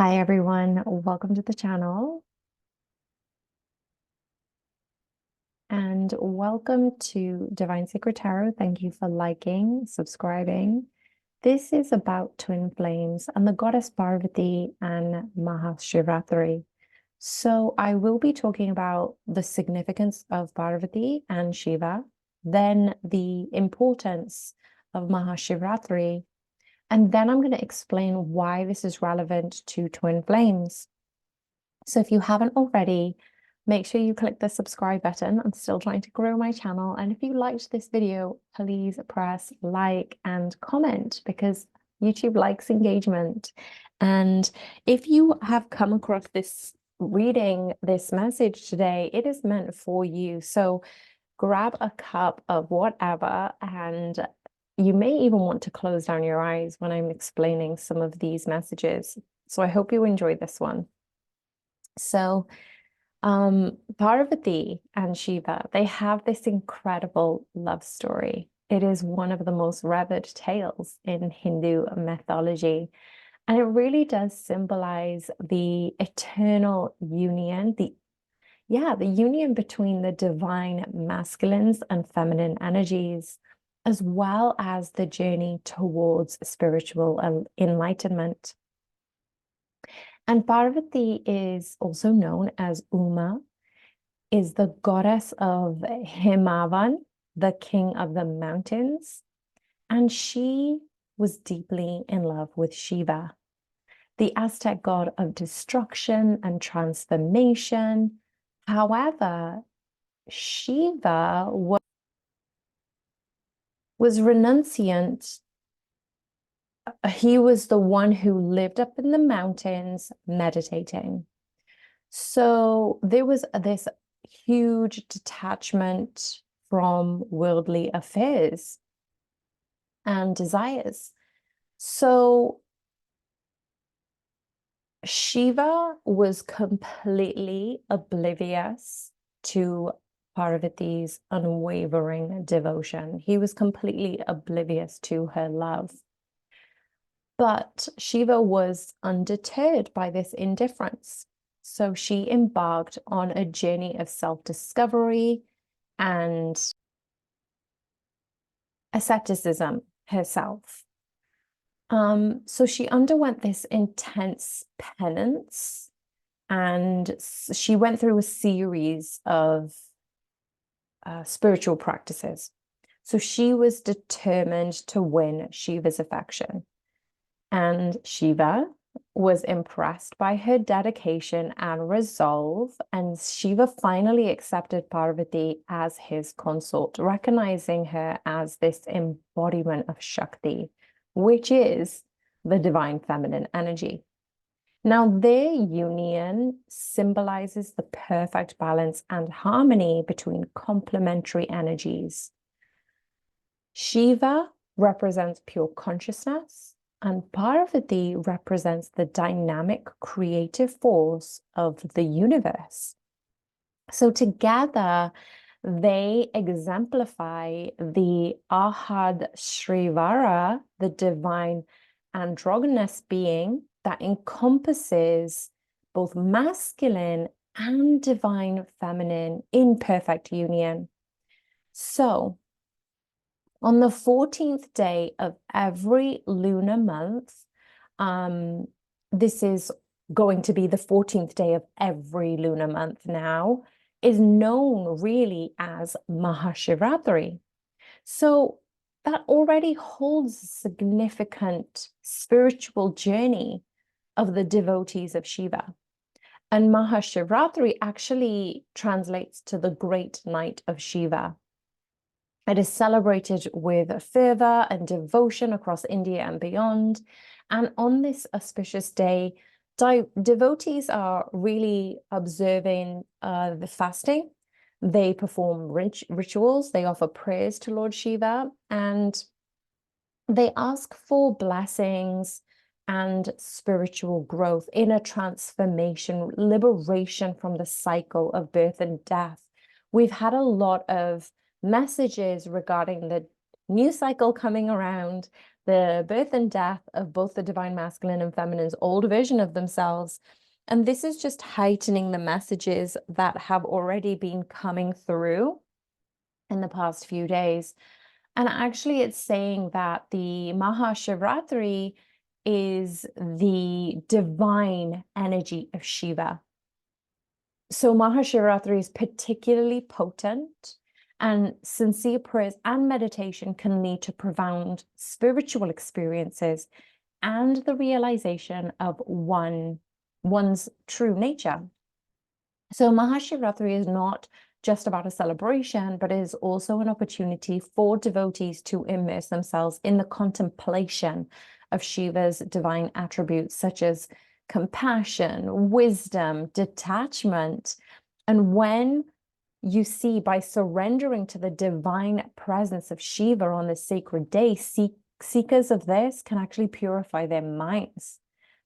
Hi everyone, welcome to the channel and welcome to Divine Sacred Tarot. Thank you for liking, subscribing. This is about twin flames and the goddess Parvati and Mahashivratri. So I will be talking about the significance of Parvati and Shiva, then the importance of Mahashivratri, and then I'm going to explain why this is relevant to twin flames. So if you haven't already, make sure you click the subscribe button. I'm still trying to grow my channel. And if you liked this video, please press like and comment because YouTube likes engagement. And if you have come across this reading, this message today, it is meant for you. So grab a cup of whatever, and you may even want to close down your eyes when I'm explaining some of these messages. So I hope you enjoy this one. So Parvati and Shiva, they have this incredible love story. It is one of the most revered tales in Hindu mythology. And it really does symbolize the eternal union, the union between the divine masculines and feminine energies, as well as the journey towards spiritual enlightenment. And Parvati is also known as Uma, is the goddess of Himavan, the king of the mountains. And she was deeply in love with Shiva, the Aztec god of destruction and transformation. However, Shiva was renunciant. He was the one who lived up in the mountains meditating. So there was this huge detachment from worldly affairs and desires. So Shiva was completely oblivious to Parvati's unwavering devotion. He was completely oblivious to her love. But Shiva was undeterred by this indifference. So she embarked on a journey of self-discovery and asceticism herself. So she underwent this intense penance, and she went through a series of spiritual practices. So she was determined to win Shiva's affection. And Shiva was impressed by her dedication and resolve, and Shiva finally accepted Parvati as his consort, recognizing her as this embodiment of Shakti, which is the divine feminine energy. Now, their union symbolizes the perfect balance and harmony between complementary energies. Shiva represents pure consciousness, and Parvati represents the dynamic creative force of the universe. So together, they exemplify the Ahad Shrivara, the divine androgynous being that encompasses both masculine and divine feminine in perfect union. So on the 14th day of every lunar month, this is going to be the 14th day of every lunar month now, is known really as Mahashivratri. So that already holds a significant spiritual journey of the devotees of Shiva. And Mahashivratri actually translates to the great night of Shiva. It is celebrated with fervor and devotion across India and beyond. And on this auspicious day, devotees are really observing the fasting. They perform rituals, they offer prayers to Lord Shiva, and they ask for blessings and spiritual growth, inner transformation, liberation from the cycle of birth and death. We've had a lot of messages regarding the new cycle coming around, the birth and death of both the divine masculine and feminine's old version of themselves. And this is just heightening the messages that have already been coming through in the past few days. And actually, it's saying that the Mahashivratri is the divine energy of Shiva. So Mahashivratri is particularly potent, and sincere prayers and meditation can lead to profound spiritual experiences and the realization of one's true nature. So Mahashivratri is not just about a celebration, but is also an opportunity for devotees to immerse themselves in the contemplation of Shiva's divine attributes, such as compassion, wisdom, detachment. And when you see, by surrendering to the divine presence of Shiva on this sacred day, seekers of this can actually purify their minds.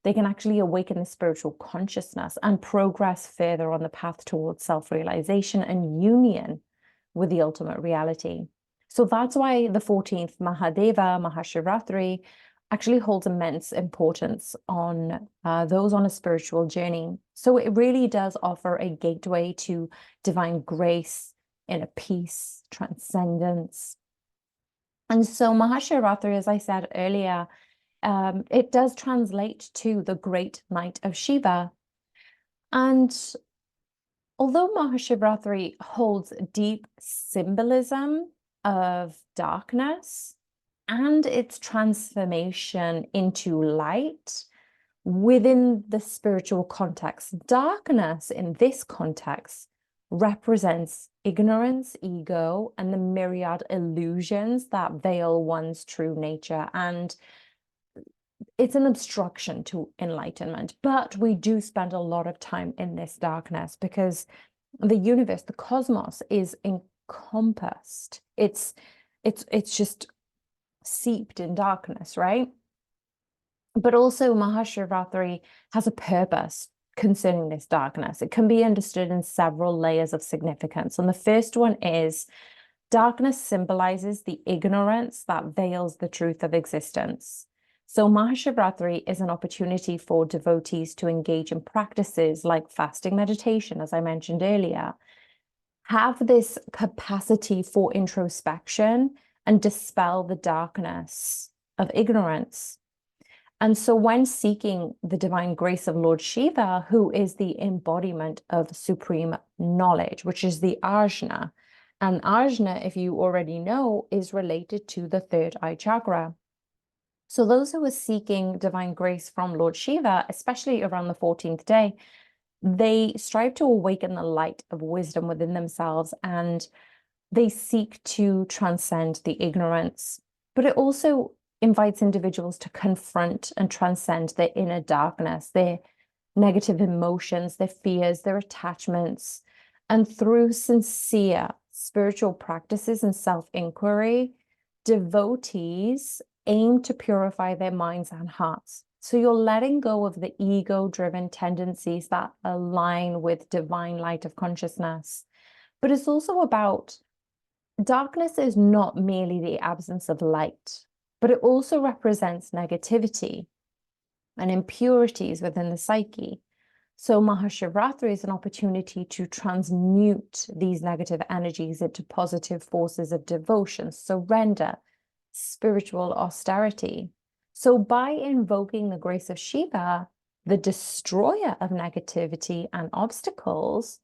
They can actually awaken the spiritual consciousness and progress further on the path towards self-realization and union with the ultimate reality. So that's why the 14th Mahadeva, Mahashivratri, actually holds immense importance on those on a spiritual journey. So it really does offer a gateway to divine grace, inner peace, transcendence. And so Mahashivratri, as I said earlier, it does translate to the great night of Shiva. And although Mahashivratri holds deep symbolism of darkness and its transformation into light within the spiritual context, darkness in this context represents ignorance, ego, and the myriad illusions that veil one's true nature. And it's an obstruction to enlightenment, but we do spend a lot of time in this darkness because the universe, the cosmos, is encompassed. It's just seeped in darkness, right? But also Mahashivratri has a purpose concerning this darkness. It can be understood in several layers of significance. And the first one is darkness symbolizes the ignorance that veils the truth of existence. So Mahashivratri is an opportunity for devotees to engage in practices like fasting meditation, as I mentioned earlier, have this capacity for introspection and dispel the darkness of ignorance. And so when seeking the divine grace of Lord Shiva, who is the embodiment of supreme knowledge, which is the ajna, and ajna, if you already know, is related to the third eye chakra. So those who are seeking divine grace from Lord Shiva, especially around the 14th day, they strive to awaken the light of wisdom within themselves, and they seek to transcend the ignorance. But it also invites individuals to confront and transcend their inner darkness, their negative emotions, their fears, their attachments. And through sincere spiritual practices and self-inquiry, devotees aim to purify their minds and hearts. So you're letting go of the ego-driven tendencies that align with divine light of consciousness. But it's also about darkness is not merely the absence of light, but it also represents negativity and impurities within the psyche. So Mahashivratri is an opportunity to transmute these negative energies into positive forces of devotion, surrender, spiritual austerity. So by invoking the grace of Shiva, the destroyer of negativity and obstacles,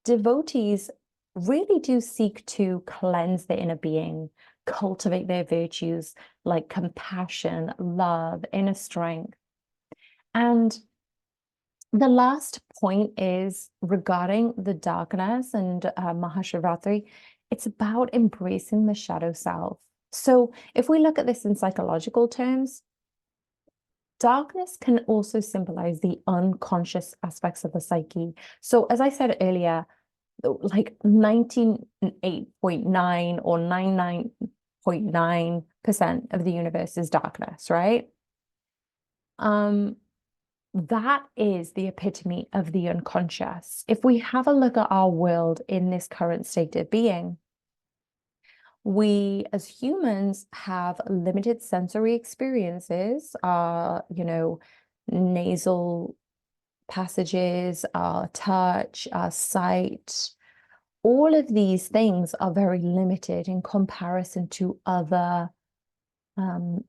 devotees really do seek to cleanse their inner being, cultivate their virtues like compassion, love, inner strength. And the last point is regarding the darkness and Mahashivratri, it's about embracing the shadow self. So if we look at this in psychological terms, darkness can also symbolize the unconscious aspects of the psyche. So as I said earlier, like 98.9 or 99.9% of the universe is darkness, right? That is the epitome of the unconscious. If we have a look at our world in this current state of being, we as humans have limited sensory experiences, nasal passages, our touch, our sight. All of these things are very limited in comparison to other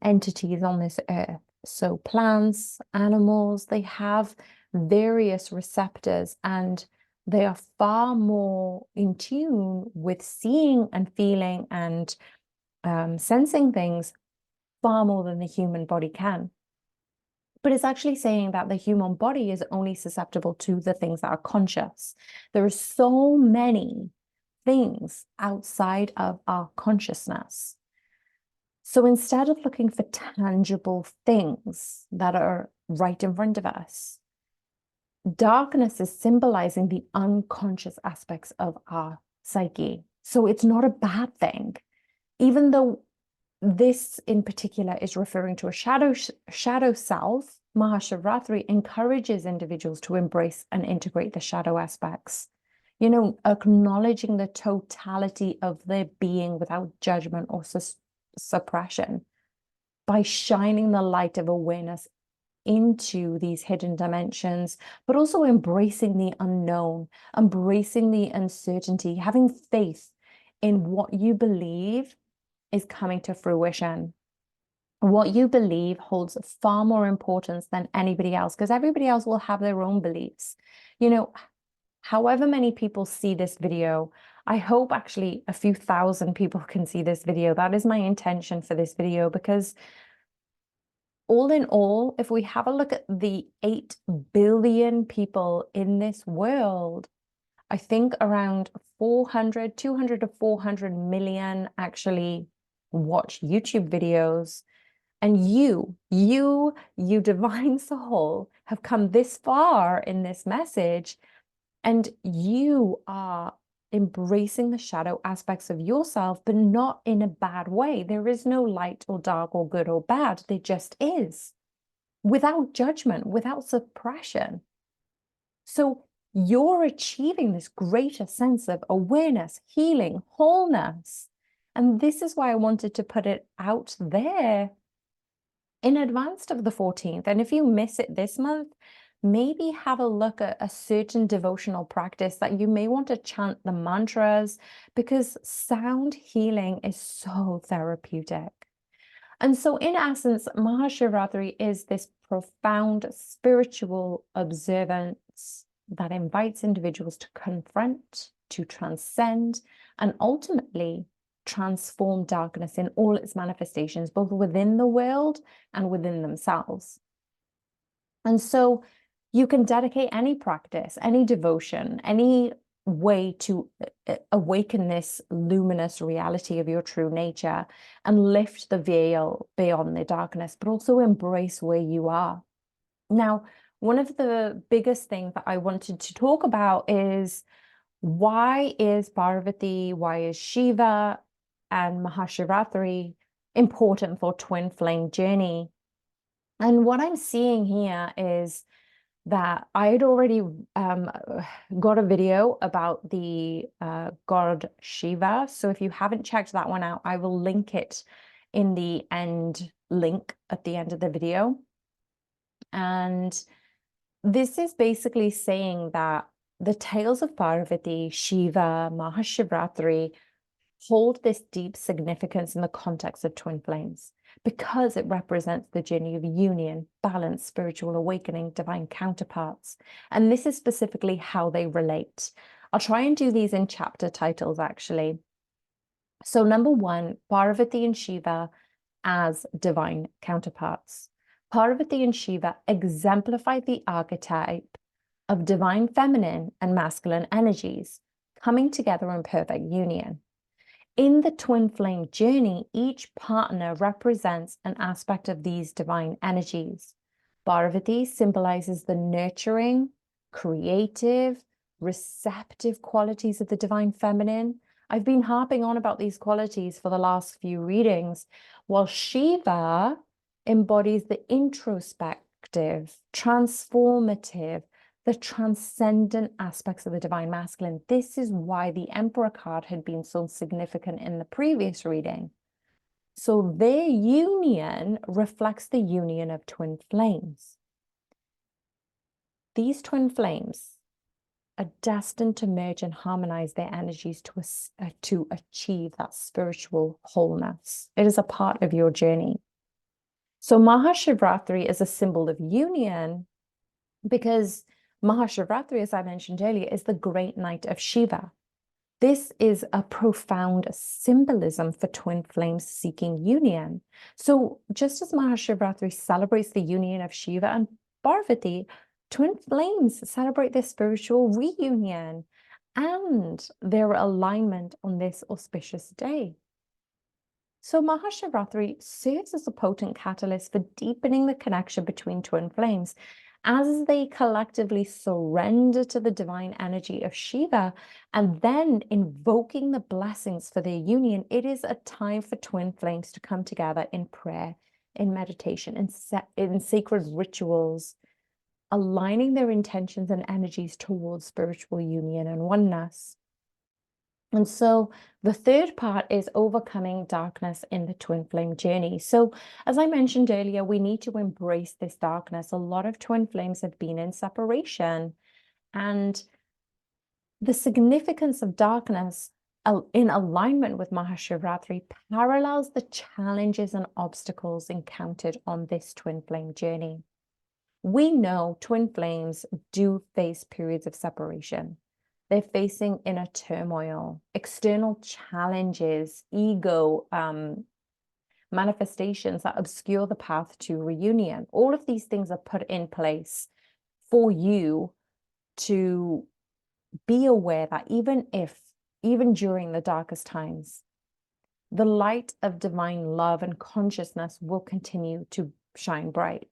entities on this earth. So plants, animals, they have various receptors, and they are far more in tune with seeing and feeling and sensing things far more than the human body can. But it's actually saying that the human body is only susceptible to the things that are conscious. There are so many things outside of our consciousness. So instead of looking for tangible things that are right in front of us, darkness is symbolizing the unconscious aspects of our psyche. So it's not a bad thing, even though this in particular is referring to a shadow self. Mahashivratri encourages individuals to embrace and integrate the shadow aspects, acknowledging the totality of their being without judgment or suppression, by shining the light of awareness into these hidden dimensions, but also embracing the unknown, embracing the uncertainty, having faith in what you believe is coming to fruition. What you believe holds far more importance than anybody else, because everybody else will have their own beliefs. However many people see this video, I hope actually a few thousand people can see this video. That is my intention for this video, because all in all, if we have a look at the 8 billion people in this world, I think around 200 to 400 million actually watch YouTube videos. And you divine soul, have come this far in this message, and you are embracing the shadow aspects of yourself, but not in a bad way. There is no light or dark or good or bad. There just is, without judgment, without suppression. So you're achieving this greater sense of awareness, healing, wholeness. And this is why I wanted to put it out there in advance of the 14th. And if you miss it this month, maybe have a look at a certain devotional practice that you may want to chant the mantras, because sound healing is so therapeutic. And so in essence, Mahashivratri is this profound spiritual observance that invites individuals to confront, to transcend, and ultimately transform darkness in all its manifestations, both within the world and within themselves. And so you can dedicate any practice, any devotion, any way to awaken this luminous reality of your true nature and lift the veil beyond the darkness, but also embrace where you are. Now, one of the biggest things that I wanted to talk about is, why is Parvati, why is Shiva and Mahashivratri important for twin flame journey? And what I'm seeing here is that I had already got a video about the god Shiva. So if you haven't checked that one out, I will link it in the end link at the end of the video. And this is basically saying that the tales of Parvati, Shiva, Mahashivratri hold this deep significance in the context of twin flames, because it represents the journey of union, balance, spiritual awakening, divine counterparts. And this is specifically how they relate. I'll try and do these in chapter titles, actually. So number 1, Parvati and Shiva as divine counterparts. Parvati and Shiva exemplify the archetype of divine feminine and masculine energies coming together in perfect union. In the twin flame journey, each partner represents an aspect of these divine energies. Parvati symbolizes the nurturing, creative, receptive qualities of the divine feminine. I've been harping on about these qualities for the last few readings, while Shiva embodies the introspective, transformative, the transcendent aspects of the divine masculine. This is why the Emperor card had been so significant in the previous reading. So their union reflects the union of twin flames. These twin flames are destined to merge and harmonize their energies to achieve that spiritual wholeness. It is a part of your journey. So Mahashivratri is a symbol of union because Mahashivratri, as I mentioned earlier, is the great night of Shiva. This is a profound symbolism for twin flames seeking union. So just as Mahashivratri celebrates the union of Shiva and Parvati, twin flames celebrate their spiritual reunion and their alignment on this auspicious day. So Mahashivratri serves as a potent catalyst for deepening the connection between twin flames as they collectively surrender to the divine energy of Shiva and then invoking the blessings for their union. It is a time for twin flames to come together in prayer, in meditation, in sacred rituals, aligning their intentions and energies towards spiritual union and oneness. And so the third part is overcoming darkness in the twin flame journey. So as I mentioned earlier, we need to embrace this darkness. A lot of twin flames have been in separation, and the significance of darkness in alignment with Mahashivratri parallels the challenges and obstacles encountered on this twin flame journey. We know twin flames do face periods of separation. They're facing inner turmoil, external challenges, ego manifestations that obscure the path to reunion. All of these things are put in place for you to be aware that even during the darkest times, the light of divine love and consciousness will continue to shine bright.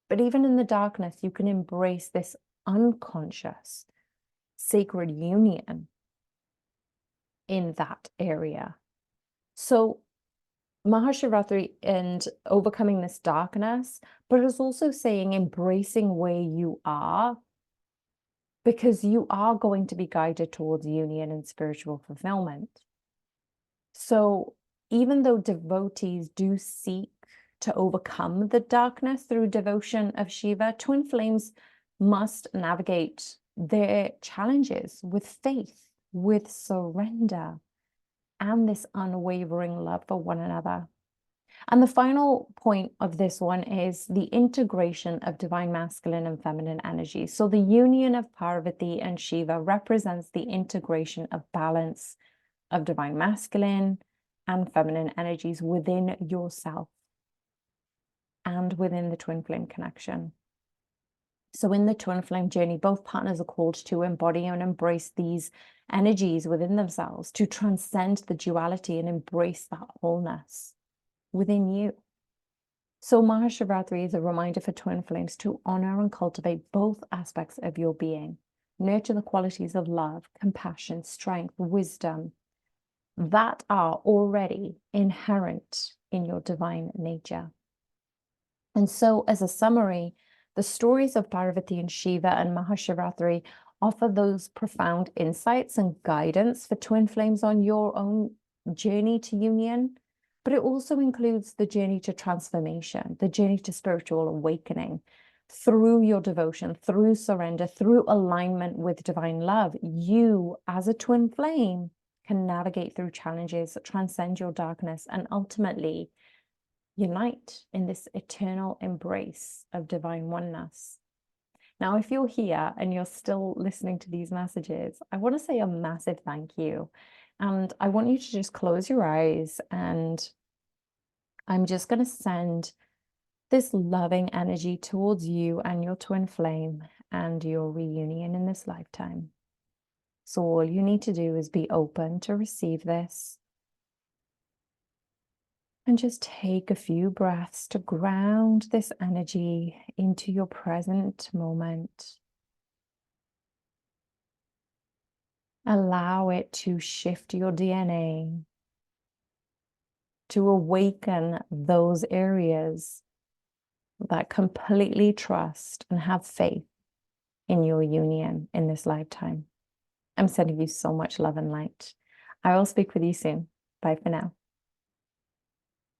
But even in the darkness, you can embrace this unconscious sacred union in that area. So Mahashivratri and overcoming this darkness, but it's also saying embracing where you are, because you are going to be guided towards union and spiritual fulfillment. So even though devotees do seek to overcome the darkness through devotion of Shiva, twin flames must navigate their challenges with faith, with surrender, and this unwavering love for one another. And the final point of this one is the integration of divine masculine and feminine energy. So the union of Parvati and Shiva represents the integration of balance of divine masculine and feminine energies within yourself and within the twin flame connection. So in the twin flame journey, both partners are called to embody and embrace these energies within themselves, to transcend the duality and embrace that wholeness within you. So Mahashivratri is a reminder for twin flames to honor and cultivate both aspects of your being, nurture the qualities of love, compassion, strength, wisdom that are already inherent in your divine nature. And so as a summary, the stories of Parvati and Shiva and Mahashivratri offer those profound insights and guidance for twin flames on your own journey to union, but it also includes the journey to transformation, the journey to spiritual awakening through your devotion, through surrender, through alignment with divine love. You, as a twin flame, can navigate through challenges, transcend your darkness, and ultimately unite in this eternal embrace of divine oneness. Now, if you're here and you're still listening to these messages, I want to say a massive thank you. And I want you to just close your eyes, and I'm just going to send this loving energy towards you and your twin flame and your reunion in this lifetime. So all you need to do is be open to receive this. And just take a few breaths to ground this energy into your present moment. Allow it to shift your DNA, to awaken those areas that completely trust and have faith in your union in this lifetime. I'm sending you so much love and light. I will speak with you soon. Bye for now.